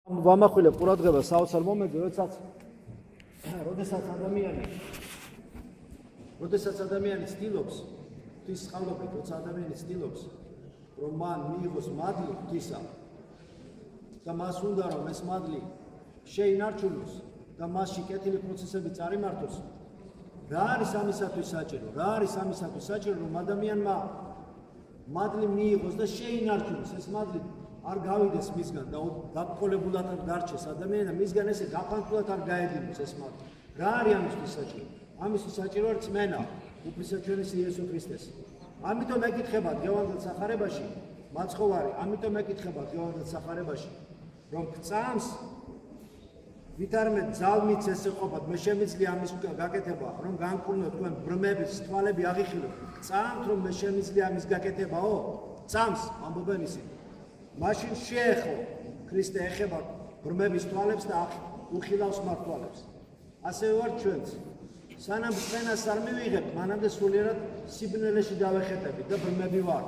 ვამახვილებ ყურადღებას საოცარ მომენტზე, როდესაც ადამიანი ცდილობს ღვთის წყალობით, როცა ადამიანი ცდილობს, რომ მან მიიღოს მადლი ღვთისა და მას უნდა რომ ეს მადლი შეინარჩუნოს და მასში კეთილი პროცესები წარიმართოს, რა არის ამისათვის საჭირო, რომ ადამიანმა მადლი მიიღოს და შეინარჩუნოს ეს მადლი არ გავიდეს მისგან და დაკოლებულად არ დარჩეს ადამიანი და მისგან ესე გაფანტულად არ გაედინოს ეს მადლი. რა არის ამისთვის საჭირო? ამისთვის საჭირო არის წმენა უფლისაჩვენის იესო ქრისტეს. ამიტომ ეკითხებათ გეოვანდელ სახარებაში, მაცხოვარი, ამიტომ ეკითხებათ გეოვანდელ სახარებაში, რომ გწამს ვითარმე ძალმიც ესე ყოფათ, მე შემიძლია ამის გაკეთება, რომ განკურნო თქვენ ბრმების თვალები აღიხილოთ. გწამთ რომ მე შემიძლია ამის გაკეთებაო? წამს ამბობენ ისინი. მაშინ შეეხო ქრისტე ეხება ბრმების თვალებს და უხილავს მათ თვალებს. ასევე ვარ ჩვენც. სანამ წმენას არ მივიღებთ, მანამდე სულიერად სიბნელეში დავეხეტებით და ბრმები ვარ.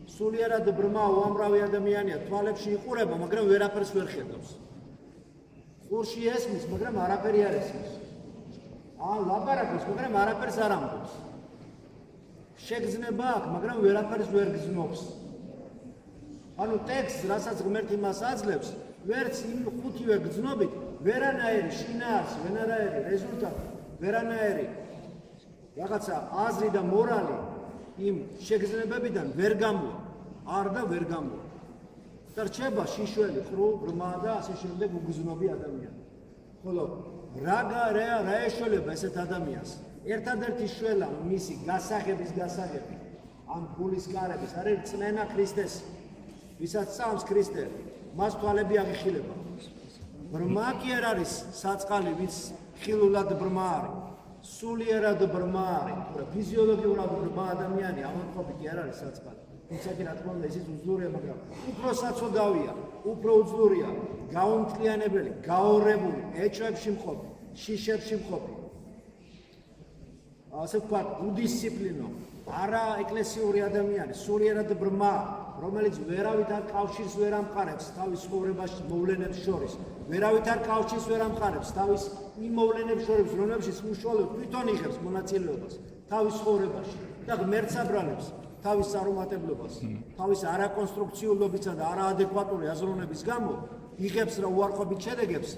სულიერად ბრმა უამრავი ადამიანია, თვალებში იყურება, მაგრამ ვერაფერს ვერ ხედავს. ყურში ესმის, მაგრამ არაფერი არ ესმის. ლაპარაკობს, მაგრამ არაფერს არ ამბობს. შეგრძნება აქვს, მაგრამ ვერაფერს ვერ გრძნობს. ანუ ტექსტს, რასაც ღმერთი მას აძლევს, ვერც იმ ხუთივე გრძნობით, ვერანაირი შინაარსი, ვერანაირი რეზულტატი, ვერანაირი რაღაცა აზრი და მორალი იმ შეგრძნებებიდან ვერ გამოვა, არ და ვერ გამოვა. და რჩება შიშველი, ყრუ, ბრმა და ასე შემდეგ უგრძნობი ადამიანი. ხოლო რა ეშველება ესეთ ადამიანს? ერთადერთი შველა მისი გასაღები ამ გულისკარების არის წმენა ქრისტეს. ვისაც წამს ქრისტე, მას თვალები აღიხილება. ბრმა კი არ არის საწყალი, ვინც ხილულად ბრმა არის, სულიერად ბრმა არის, ფიზიოლოგიურად ბრმა ადამიანი, ამონყოფი კი არ არის საწყალი. თუმცა კი რა თქმა უნდა ისიც უძლურია, მაგრამ უფრო საცოდავია, უფრო უძლურია, გაუმთლიანებელი, გაორებული, ეჭვებში მყოფი, შიშებში მყოფი. ასე ვთქვათ, უდისციპლინო, არა ეკლესიური ადამიანი, სულიერად ბრმა, რომელიც ვერავით არ კავშირს ვერ ამყარებს თავის ცხოვრებაში მოვლენებს შორის, ვერავით არ კავშირს ვერ ამყარებს თავის იმ მოვლენებს შორის, რომლებშიც უშუალოდ თვითონ იღებს მონაწილეობას თავის ცხოვრებაში და ღმერთს აბრალებს თავის წარუმატებლობას, თავის არაკონსტრუქციულობისა და არაადეკვატური აზროვნების გამო იღებს რა უარყოფით შედეგებს,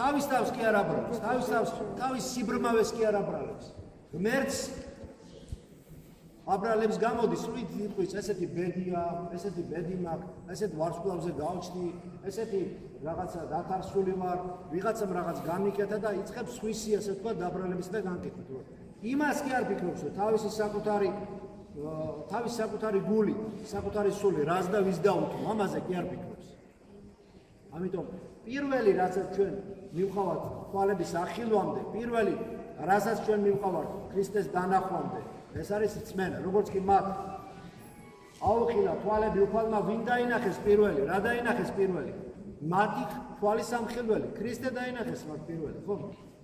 თავის თავს კი არ აბრალებს, თავის სიბრმავეს კი არ აბრალებს. ღმერთს აბრალებს გამოდის სრული თითქოს ესეთი ბედია, ესეთი ბედი მაქვს, ესეთ ვარსკვლავზე გავჩნი, ესეთი რაღაცა დათარსული ვარ, ვიღაცამ რაღაც გამიკეთა და იწყებს სხვისი ასე ვთქვათ დაბრალების და განკეთებით. იმას კი არ ფიქრობს, რომ თავის საკუთარი გული, საკუთარი სული რას და ვის დაუთმო, ამაზე კი არ ფიქრობს. ამიტომ პირველი რასაც ჩვენ მივყავართ თვალების ახილვამდე, პირველი რასაც ჩვენ მივყავართ ქრისტეს დანახვამდე, ეს არის წმენა, როგორც კი მათ აუხილა თვალები უფალმა, ვინ დაინახეს პირველი, რა დაინახეს პირველი? მათი თვალის ამხილველი, ქრისტე დაინახეს მათ პირველი, ხო?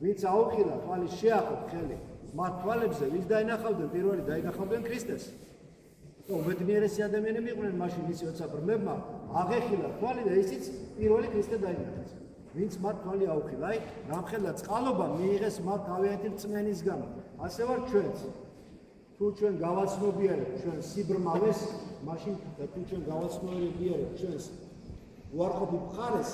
ვინც აუხილა თვალის შეახოთ ხელი, მათ თვალებზე ვინც დაინახავდნენ პირველი, დაინახავდნენ ქრისტეს. უბედნიერესი ადამიანები იყვნენ მაშინ ისი როცა ბრმებმა აღეხილა თვალი და ისიც პირველი ქრისტე დაინახეს. ვინც მათ თვალი აუხილა, აი, რამხელა წყალობა მიიღეს მათ თავიანთი წმენის გამო. ასე ვარ ჩვენც. თუ ჩვენ გავაცნობიერებთ ჩვენ სიბრმავეს, მაშინ და თუ ჩვენ გავაცნობიერებთ ჩვენს უარყოფით მხარეს,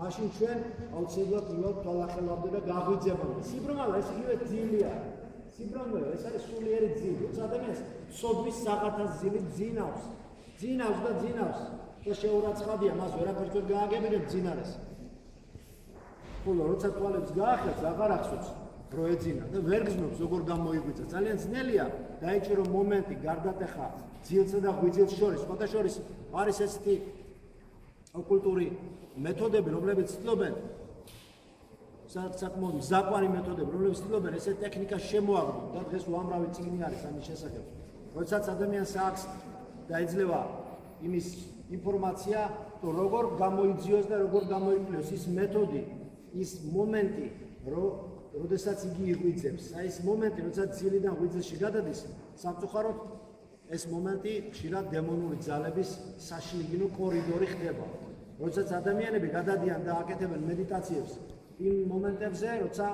მაშინ ჩვენ აუცილებლად მივალთ თვალახელამდე და გაგვიძებამდე. სიბრმავა ეს იგივე ძილია. სიბრმავა ეს არის სულიერი ძილი. როცა ადამიანს სოდვის საყათას ძილი ძინავს და შეურაცხადია, მას ვერაფერს ვერ გააგებინებ ძინარეს. ხოლო როცა თვალებს გაახეთს, აღარ ახსოვს რო ეძინა და ვერ გზნობს როგორ გამოიღვიძა. ძალიან ძნელია დაიჭირო მომენტი გარდატეხა ძილსა და ღვიძლს შორის. სხვათა შორის არის ესეთი ოკულტური მეთოდები, რომლებიც ცდილობენ საკმაოდ მზაყვანი მეთოდები, რომლებიც ცდილობენ ესე ტექნიკას შემოაგდონ და დღეს უამრავი წიგნი არის ამის შესახებ. როდესაც ადამიანს აქვს და ეძლევა იმის ინფორმაცია, თუ როგორ გამოიძიოს და როგორ გამოიკვლიოს ის მეთოდი, ის მომენტი, როდესაც იგი იღვიძებს. აი ეს მომენტი, როდესაც ძილიდან ღვიძლში გადადის, სამწუხაროდ ეს მომენტი ხშირად დემონური ძალების საშინგინო კორიდორი ხდება. როდესაც ადამიანები გადადიან და აკეთებენ მედიტაციებს იმ მომენტებზე, როცა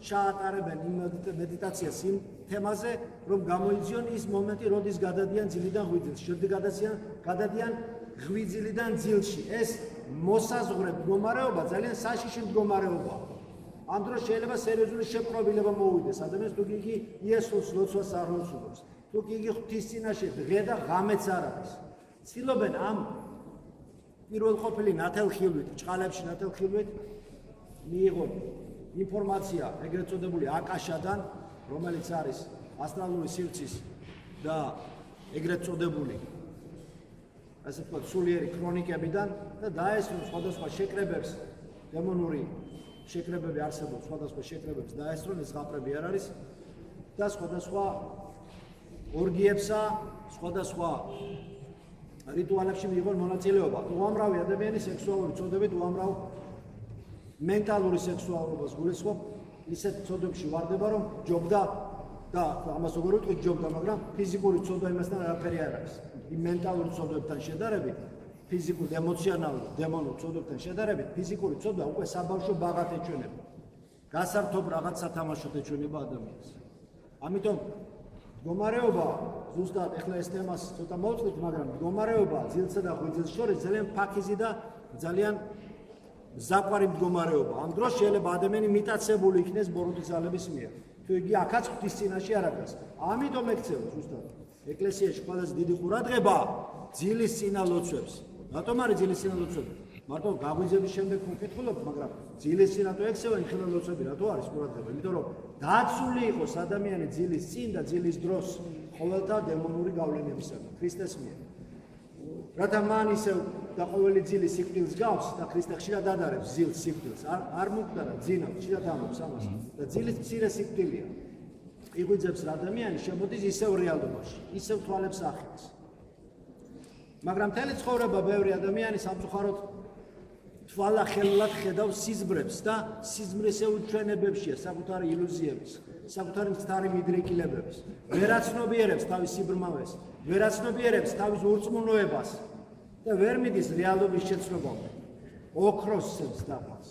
ჩაატარებენ იმ მედიტაციას იმ თემაზე, რომ გამოიძიონ ის მომენტი, როდის გადადიან ძილიდან ღვიძლში, როდის გადადიან ღვიძლიდან ძილში. ეს მოსაზღვრე მდგომარეობა ძალიან საშიში მდგომარეობაა. ამ დროს შეიძლება სერიოზული შეპყრობილება მოუვიდეს ადამიანს, თუ კი იგი იესოს ლოცვას არ ლოცულობს, თუ კი იგი ღვთის წინაშე დღე და ღამეც არ არის. ცდილობენ ამ პირველყოფილი ნათელხილვით, ჭყალებში ნათელხილვით მიიღონ ინფორმაცია ეგრეთ წოდებული აკაშადან, რომელიც არის ასტრალური სივრცის და ეგრეთ წოდებული ასე ვთქვათ სულიერი ქრონიკებიდან და დაესწრონ სხვადასხვა შეკრებებს, დემონური შეკრებები არსებობს, სხვადასხვა შეკრებებს დაესწრონ, ეს ღაპრები არ არის და სხვადასხვა ორგიებსა, სხვადასხვა რიტუალებში მიიღონ მონაწილეობა. უამრავი ადამიანი სექსუალური წოდებით უამრავ მენტალური სექსუალობას გულისხმობ, ისეთ წოდებებში ვარდება, რომ ჯობდა და ამას როგორ ვიტყვით ჯობდა, მაგრამ ფიზიკური წოდება იმასთან არაფერი არ არის. იმ მენტალური წოდებებთან შედარებით, ფიზიკურ და ემოციონალურ დემონურ წოდებებთან შედარებით, ფიზიკური წოდება უკვე საბავშვო ბაღად ეჩვენება. გასართობ რაღაც სათამაშოდ ეჩვენება ადამიანს. ამიტომ მდგომარეობა, ზუსტად ეხლა ეს თემას ცოტა მოვწყდით, მაგრამ მდგომარეობა ძილსა და ღვიძლს შორის ძალიან ფაქიზი და ძალიან ზაყვარი მდგომარეობა. ამ დროს შეიძლება ადამიანი მიტაცებული იქნეს ბოროტის ძალების მიერ. თუ იგი აქაც ღვთის წინაშე არ არის. ამიტომ ექცევა ზუსტად. ეკლესიაში ყველაზე დიდი ყურადღება ძილის წინა ლოცვებს. რატომ არის ძილის წინა ლოცვები? მარტო გაგვიძების შემდეგ ვკითხულობ, მაგრამ ძილის წინა თუ ექცევა იმხელა ლოცვები რატო არის ყურადღება? იმიტომ რომ დაცული იყოს ადამიანი ძილის წინ და ძილის დროს ყოველთა დემონური გავლენებისაგან ქრისტეს მიერ. რათა მან ისევ და ყოველი ძილი სიკვდილს გავს და ქრისტე ხშირად ადარებს ძილს სიკვდილს არ მოგდარა ძინავს ხშირად ამბობს ამას და ძილის მცირე სიკვდილია იღვიძებს რა ადამიანი შემოდის ისევ რეალობაში ისევ თვალებს ახებს მაგრამ მთელი ცხოვრება ბევრი ადამიანი სამწუხაროდ თვალახელად ხედავს სიზმრებს და სიზმრისეულ ჩვენებებშია საკუთარი ილუზიების საკუთარი მცდარი მიდრეკილებების ვერ აცნობიერებს თავის სიბრმავეს ვერ აცნობიერებს თავის ურწმუნოებას და ვერ მიდის რეალობის შეცნობამდე. ოქროს სცემს დაფას.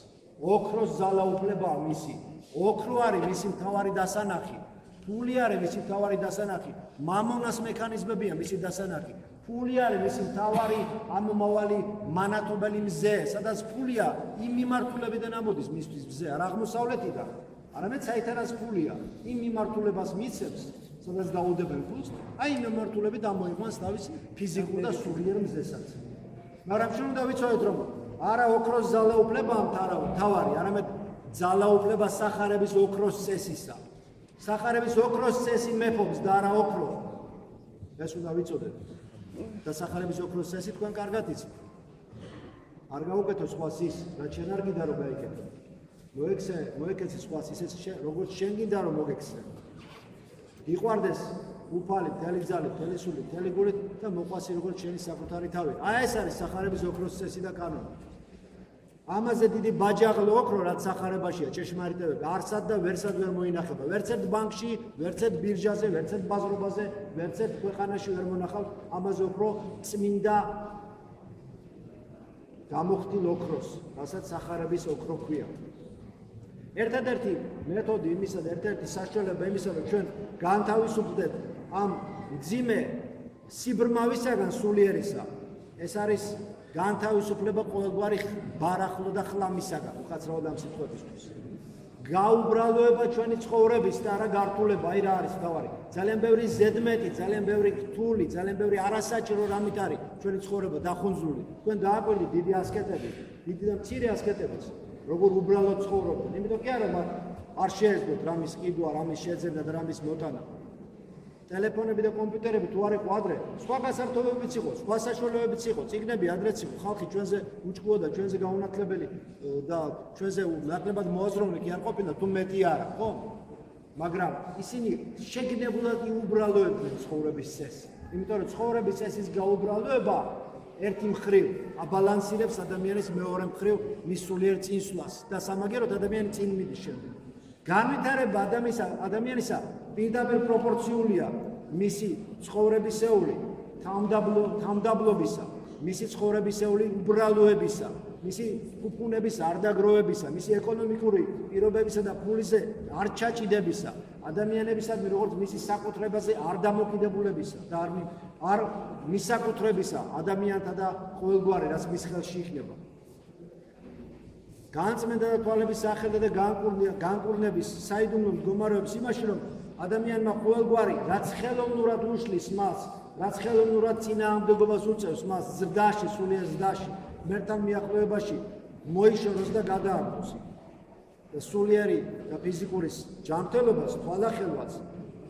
ოქროს ძალაუფლებაა მისი. ოქრო არის მისი მთავარი დასანახი. ფული არის მისი მთავარი დასანახი. მამონას მექანიზმებია მისი დასანახი. ფული არის მისი მთავარი ამომავალი მანათობელი მზე, სადაც ფულია იმ მიმართულებიდან ამოდის მისთვის მზე, არ აღმოსავლეთიდან, არამედ საითანაც ფულია. იმ მიმართულებას მიცემს, სადაც დაუდებენ ფულს, აი იმ მიმართულებით ამოიყვანს თავის ფიზიკურ და სულიერ მზესაც. მაგრამ შენ უნდა ვიცოდეთ, რომ არა ოქროს ძალაუფლება მთავარი, არამედ ძალაუფლება სახარების ოქროს წესისა. სახარების ოქროს წესი მეფობს და არა ოქრო. ეს უნდა ვიცოდეთ. და სახარების ოქროს წესი თქვენ კარგად იცით. არ გაუკეთო სხვას ის, რაც შენ არ გინდა რომ გაიკეთო. მოეკეცე სხვას ისე როგორც შენ გინდა რომ მოგექცე. იყვარდეს უფალი, მთელი ძალით, მთელი სულით, მთელი გულით და მოყვასი როგორც შენი საკუთარი თავი. აი ეს არის სახარების ოქროს წესი და კანონი. ამაზე დიდი ბაჯაღლო ოქრო, რაც სახარებაშია, ჭეშმარიტებები, არსად და ვერსად ვერ მოინახება. ვერც ერთ ბანკში, ვერც ერთ ბირჟაზე, ვერც ერთ ბაზრობაზე, ვერც ერთ ქვეყანაში ვერ მონახავთ ამაზე ოქრო წმინდა გამოხდილ ოქროს, რასაც სახარების ოქრო ქვია. ერთადერთი მეთოდი იმისა და ერთადერთი საშუალება იმისა, რომ ჩვენ განთავისუფლდეთ ამ მძიმე სიბრმავისაგან სულიერისა, ეს არის განთავისუფლება ყოველგვარი ბარახლო და ხლამისაგან, უხაცრავად ამ სიტყვებისთვის. გაუბრალოება ჩვენი ცხოვრების და არა გართულება, აი რა არის თავარი. ძალიან ბევრი ზედმეტი, ძალიან ბევრი რთული, ძალიან ბევრი არასაჭირო რამით არის ჩვენი ცხოვრება დახუნძული. თქვენ დააკვირდით დიდი ასკეტები, დიდი და მცირე ასკეტებიც. როგორ უბრალოდ ცხოვრობენ, იმიტომ კი არა მათ არ შეეძლოთ რამის ყიდვა, რამის შეძენა და რამის მოტანა. ტელეფონები და კომპიუტერები თუ არ იყო ადრე, სხვა გასართობებიც იყო, სხვა საშუალებებიც იყო, წიგნები ადრეც იყო, ხალხი ჩვენზე უჭკუო და ჩვენზე გაუნათლებელი და ჩვენზე ნაკლებად მოაზროვნე კი არ ყოფილა, თუ მეტი არა, ხო? მაგრამ ისინი შეგნებულად იუბრალოებდნენ ცხოვრების წესს. იმიტომ რომ ცხოვრების წესის გაუბრალოება ერთი მხრივ აბალანსირებს ადამიანის მეორე მხრივ მის სულიერ წინსვლას და სამაგეროდ ადამიანი წინ მიდის შემდეგ. განვითარება ადამიანისა პირდაპირ პროპორციულია მისი ცხოვრებისეული, თავმდაბლობისა, მისი ცხოვრებისეული უბრალოებისა, მისი უფუნების არ დაგროვებისა, მისი ეკონომიკური პირობებისა და ფულიზე არ ჩაჭიდებისა, ადამიანებისადმი როგორც მისი საკუთრებაზე არ დამოკიდებულებისა და არ მისაკუთრებისა ადამიანთა და ყოველგვარი რაც მის ხელში იქნება. განწმენდა და თვალების სახელდა და განკურნების საიდუმლო მდგომარეობის იმაში, რომ ადამიანმა ყოველგვარი რაც ხელოვნურად უშლის მას, რაც ხელოვნურად წინააღმდეგობას უწევს მას ზრდაში, სულიერ ზრდაში, მერთან მიახლოებაში მოიშოროს და გადაარღვოს. და სულიერი და ფიზიკური ჯანმრთელობას, თვალახელვაც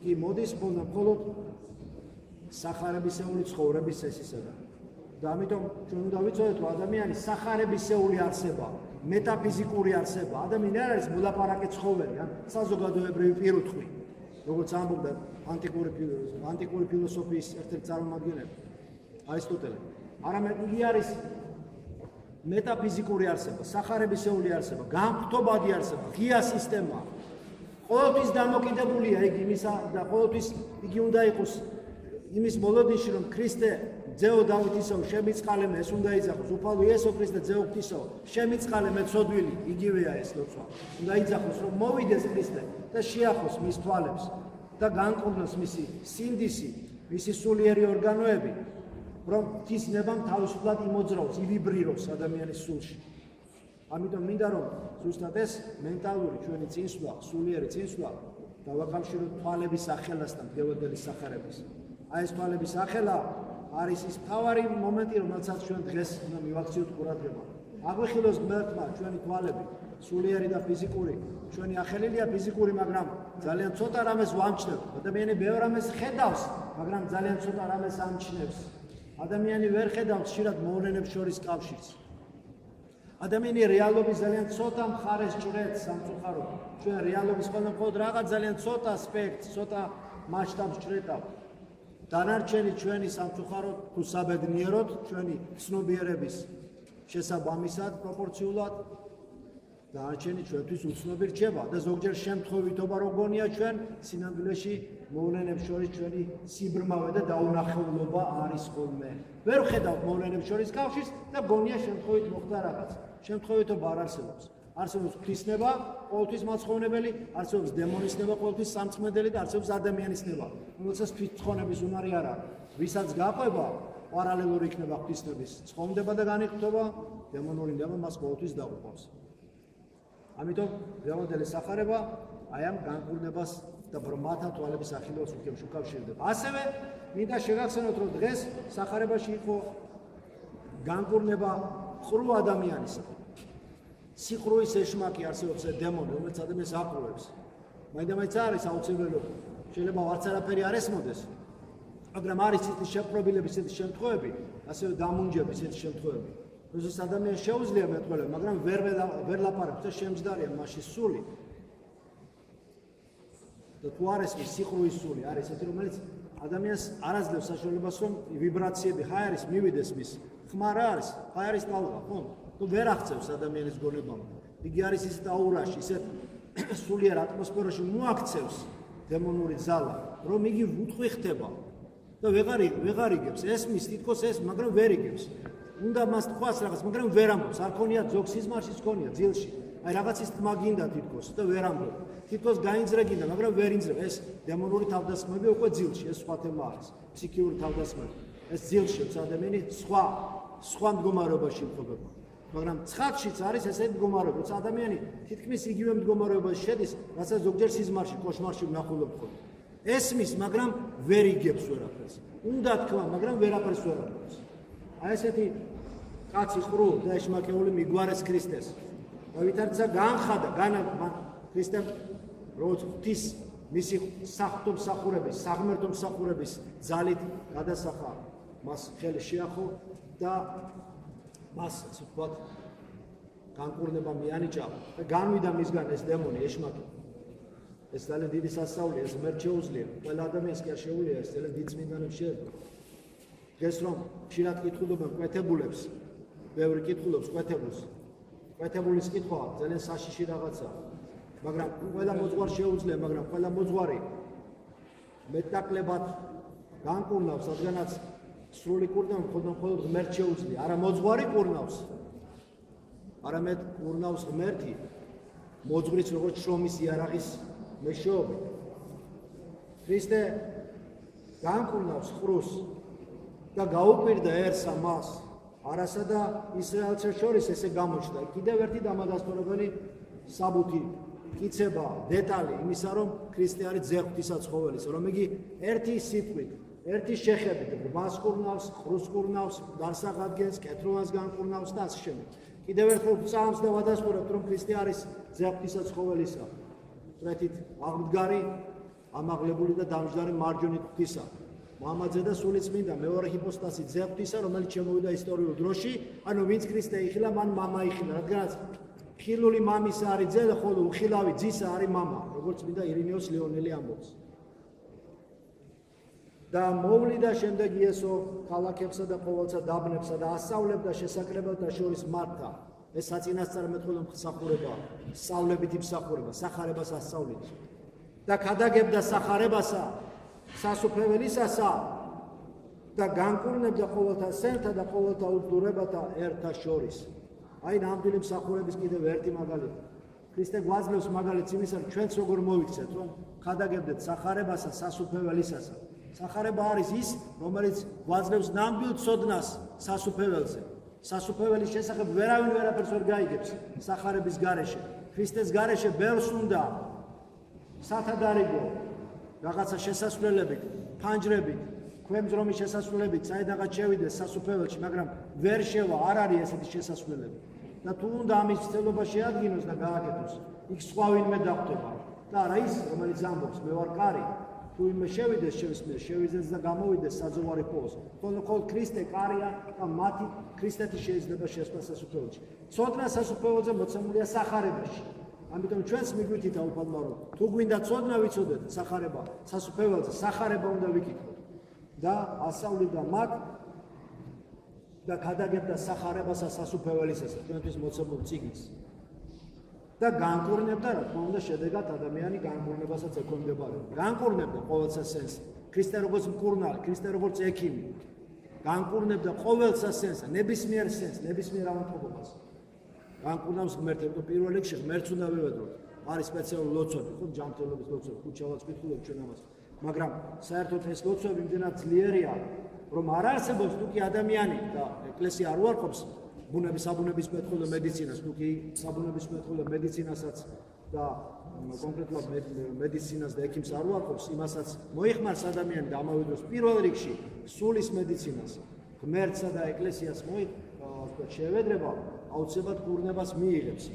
კი მოდის მხოლოდ სახარებისეული ცხოვრების წესისაგან. და ამიტომ ჩვენ უნდა ვიცოდეთ, რომ ადამიანის სახარებისეული არსება, მეტაფიზიკური არსება, ადამიანი არ არის მოლაპარაკე ცხოველი, ან საზოგადოებრივი პირუთხვი, როგორც ამბობდა ანტიკური ფილოსოფიის ერთ-ერთი წარმომადგენელი არისტოტელე. არამედ იგი არის მეტაფიზიკური არსება, სახარებისეული არსება, განმხტობადი არსება, ღია სისტემა. ყოველთვის დამოკიდებულია იგი იმისა და ყოველთვის იგი უნდა იყოს იმის მოლოდინში, რომ ქრისტე ძეო დავითისაო შემიწყალე მე ეს უნდა იძახოს, უფალო იესო ქრისტე ძეო ღვთისაო შემიწყალე მე ცოდვილი, იგივეა ეს ლოცვა. უნდა იძახოს, რომ მოვიდეს ქრისტე და შეახოს მის თვალებს და განკურნოს მისი სინდისი, მისი სულიერი ორგანოები, რომ ის ნებამ თავისუფლად იმოძრაოს, ივიბრიროს ადამიანის სულში. ამიტომ მინდა რომ ზუსტად ეს მენტალური ჩვენი წინსვლა, სულიერი წინსვლა დავაკავშიროთ თვალების სახელასთან, მდევადელის სახარების. აი ეს თვალების სახელა არის ის მთავარი მომენტი, რომელსაც ჩვენ დღეს უნდა მივაქციოთ ყურადღება. აგვიხილოს ღმერთმა ჩვენი თვალები, სულიერი და ფიზიკური. ჩვენი ახელილია ფიზიკური, მაგრამ ძალიან ცოტა რამეს ვამჩნევ. ადამიანი ბევრ რამეს ხედავს, მაგრამ ძალიან ცოტა რამეს ამჩნევს. ადამიანი ვერ ხედავს ხშირად მოვლენებს შორის კავშირს. ადამიანი რეალობის ძალიან ცოტა მხარეს ჭრեց სამწუხაროდ. ჩვენ რეალობის მხოლოდ რაღაც ძალიან ცოტა ასპექტს, ცოტა მასშტაბს ჭრედავ. დანარჩენი ჩვენი სამწუხაროდ თუ საბედნიეროდ ჩვენი ცნობიერების შესაბამისად პროპორციულად დანარჩენი ჩვენთვის უცნობი რჩება და ზოგჯერ შემთხვევითობა რო გონია ჩვენ სინამდვილეში მოვლენებს შორის ჩვენი სიბრმავე და დაუნახეულობა არის ხოლმე. ვერ ვხედავთ მოვლენებს შორის კავშირს და გონია შემთხვევით მოხდა რაღაც. შემთხვევითობა არ არსებობს. არსებობს ღვთისნება, ყოველთვის მაცხოვნებელი, არსებობს დემონისნება, ყოველთვის სამწმედელი და არსებობს ადამიანისნება, რომელსაც თვითცხონების უნარი არ აქვს. ვისაც გაყვება, პარალელური იქნება ღვთისნების ცხონდება და განიღთობა, დემონური ნება მას ყოველთვის დაუყვავს. ამიტომ დემონდელის სახარება აი ამ განკურნებას და ბრმათა თვალების ახილვას უკავშირდება. ასევე მინდა შეგახსენოთ, რომ დღეს სახარებაში იყო განკურნება ყრუ ადამიანისა. სიყრუის ეშმაკი არსებობს დემონი, რომელიც ადამიანს აყრუებს. მაინდა-მაინც არის აუცილებელი, შეიძლება ვარც არაფერი არ ესმოდეს, მაგრამ არის ისეთი შეპყრობილების, ისეთი შემთხვევები, ასევე დამუნჯების ისეთი შემთხვევები, როდესაც ადამიანს შეუძლია მეტყველება, მაგრამ ვერ ლაპარაკობს და შემჯდარია მასში სული. და თუ არ ესმის სიყრუის სული, არის ესეთი, რომელიც ადამიანს არ აძლევს საშუალებას, რომ ვიბრაციები ხაერის მივიდეს მის. ხმა რა არის? ხაერის ტალღა, ხო? თუ ვერ აღწევს ადამიანის გონებამ. იგი არის ისეთ აურაში, ისეთ სულიერ ატმოსფეროში მოაქცევს დემონური ძალა, რომ იგი ვუთხი ხდება და ვეღარ იგებს. ესმის თითქოს ეს, მაგრამ ვერ იგებს. უნდა მას თქვას რაღაც, მაგრამ ვერ ამბობს. არ ქონია ძოგ სიზმარშიც ქონია ძილში. აი რაღაცის თმა გინდა თითქოს და ვერ ამბობს. თითქოს გაინძრე გინდა, მაგრამ ვერ ინძრებ. ეს დემონური თავდასხმები უკვე ძილში, ეს სხვა თემა არის. ფსიქიური თავდასხმები. ეს ძილში ადამიანი სხვა მდგომარეობაში იმყოფება. მაგრამ ცხადშიც არის ესეთი მდგომარეობა, როცა ადამიანი თითქმის იგივე მდგომარეობაში შედის, რასაც ზოგჯერ სიზმარში, კოშმარში ვნახულობთ ხოლმე. ესმის, მაგრამ ვერ იგებს ვერაფერს. უნდა თქვა, მაგრამ ვერაფერს ვერ ამბობს. აი ესეთი კაცი ყრუ და ეშმაკეული მიგვარეს ქრისტეს. და ვითარცა განხადა, ქრისტემ როგორც ღვთის მისი საღვთო-მსახურების, საღმერთო მსახურების ძალით გადასახა მას ხელი შეახო და მას ასე ვთქვათ განკურნება მიანიჭა და განვიდა მისგან ეს დემონი ეშმაკი. ეს ძალიან დიდი სასწაულია, ეს ღმერთ შეუძლია, ყველა ადამიანს კი არ შეუძლია, ეს ძალიან დიდ წმინდანებს შეეძლო. დღეს რომ ხშირად კითხულობენ კვეთებულებს, ბევრი კითხულობს კვეთებულს. კვეთებულის კითხვა ძალიან საშიში რაღაცაა, მაგრამ ყველა მოძღვარს შეუძლია, მაგრამ ყველა მოძღვარი მეტნაკლებად განკურნავს, რადგანაც სრული კურნავა მხოლოდ ღმერთს შეუძლია, არა მოძღვარი კურნავს. არამედ კურნავს ღმერთი, მოძღვრის როგორც შრომის იარაღის მეშვეობით. ქრისტე განკურნავს ხრუს და გაუკვირდა ერთსა მას, არასა და ისრაელთა შორის ესე გამოჩნდა. კიდევ ერთი დამადასტურებელი საბუთი, მტკიცება, დეტალი იმისა, რომ ქრისტე არის ძეღვთისა ცხოველის, რომ იგი ერთი სიტყვით, ერთი შეხებით რვას კურნავს, ხრუს კურნავს, გარსაღ ადგენს, კეთროვანს განკურნავს და ასე შემდეგ. კიდევ ერთხელ ვწამს და ვადასტურებთ, რომ ქრისტე არის ძეღვთისა ცხოველისა. წვეთით აღმდგარი, ამაღლებული და დამჯდარი მარჯვენით ღვთისა. მამაძე და სულიწმინდა მეორე ჰიპოსტასი ძეღვთისა, რომელიც შემოვიდა ისტორიულ დროში, ანუ ვინც ქრისტე იხილა, მან მამა იხილა, რადგანაც ხილული მამის არის ძე, ხოლო უხილავი ძისა არის მამა, როგორც წმინდა ირინეოს ლეონელი ამბობს. და მოვლიდა შემდეგ იესო ქალაქებსა და ყოველსა დაბნებსა და ასწავლებდა შესაკრებელთა შორის მათთა. ეს საწინასწარმეტყველო მსახურებაა, სწავლებითი მსახურება, სახარებას ასწავლით. და ქადაგებდა სახარებასა, სასუფეველისასა და განკურნებდა ყოველთა სენთა და ყოველთა უძდურებათა ერთა შორის. აი ნამდვილი მსახურების კიდევ ერთი მაგალითი. ქრისტე გვაძლევს მაგალითს იმისა, რომ ჩვენც როგორ მოვიქცეთ, რომ ქადაგებდეთ სახარებასა, სასუფეველისასა. სახარება არის ის, რომელიც გვაძლევს ნამდვილ ცოდნას სასუფეველზე. სასუფეველის შესახებ ვერავინ ვერაფერს ვერ გაიგებს სახარების გარეშე. ქრისტეს გარეშე ბევრს უნდა სათადარიგო რაღაცა შესასვლელებით, ფანჯრებით, ქვემძრომის შესასვლელებით, საიდანაც შევიდეს სასუფეველში, მაგრამ ვერ შევა, არ არის ესეთი შესასვლელები. და თუ უნდა ამის ცდილობა შეადგინოს და გააკეთოს, იქ სხვა ვინმე დახვდება. და არა ის, რომელიც ამბობს, მე ვარ კარი. თუ ვინმე შევიდეს შევიდეს და გამოვიდეს საძოვარი ფოს. ხოლო ქრისტე კარია და მათი ქრისტეთი შეიძლება შესვლა სასუფეველში. ცოდნა სასუფეველზე მოცემულია სახარებაში. ამიტომ ჩვენს მიგვითით აუპალმა რომ თუ გვინდა ცოდნა ვიცოდეთ სახარება სასუფეველზე, სახარება უნდა ვიკითხოთ. და ასწავლიდა მათ და ქადაგებდა სახარებასა სასუფეველისასა, ჩვენთვის მოცემულ წიგნს. და განკურნებდა, რა თქმა უნდა, შედეგად ადამიანი განკურნებასაც ეკონმდებარება. განკურნებდა ყოველსა სენს. ქრისტე როგორც მკურნალი, ქრისტე როგორც ექიმი. განკურნებდა ყოველსა სენს, ნებისმიერ სენს, ნებისმიერ ავადმყოფობას. განკურნავს ღმერთი, იმიტომ პირველ რიგში ღმერთს უნდა ვივედროთ. არის სპეციალური ლოცვები, ხო, ჯანმრთელობის ლოცვები, ქუჩაված ვკითხულობთ ჩვენ ამას. მაგრამ საერთოდ ეს ლოცვები იმდენად ძლიერია, რომ არ არსებობს თუ კი ადამიანი და ეკლესია არ უარყოფს საბუნების მეთხოვე მედიცინას, თუ კი საბუნების მეთხოვე მედიცინასაც და კონკრეტულად მედიცინას და ექიმს არ უარყოფს, იმასაც მოიხმარს ადამიანი და ამავდროულად პირველ რიგში სულის მედიცინას, ღმერთსა და ეკლესიას შეევედრება, აუცილებლად კურნებას მიიღებს.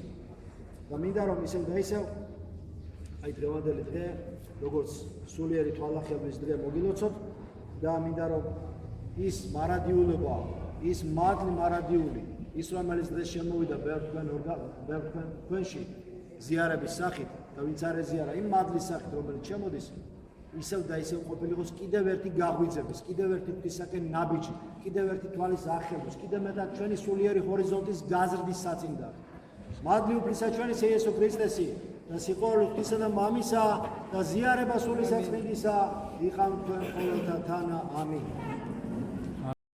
და მინდა რომ ისევ და ისევ აი დღევანდელი დღე, როგორც სულიერი თვალახების დღე მოგილოცოთ და მინდა რომ ის მარადიულობა, ის მადლი მარადიული, ის რომელიც დღეს შემოვიდა ბევრ თქვენში ზიარების სახით და ვინც არ ეზიარა იმ მადლის სახით, რომელიც შემოდის, ისევ და ისევ ყოფილიყოს კიდევ ერთი გაღვიძების, კიდევ ერთი ღვთისაკენ ნაბიჯი, კიდევ ერთი თვალის ახელვის, კიდევ მეტად ჩვენი სულიერი ჰორიზონტის გაზრდის საწინდარი. მადლი უფლისა ჩვენისა იესო ქრისტესი და სიყვარული ღვთისა და მამისა და ზიარება სული საწმინდისა იყავ თქვენ ყოველთა თანა. ამინ.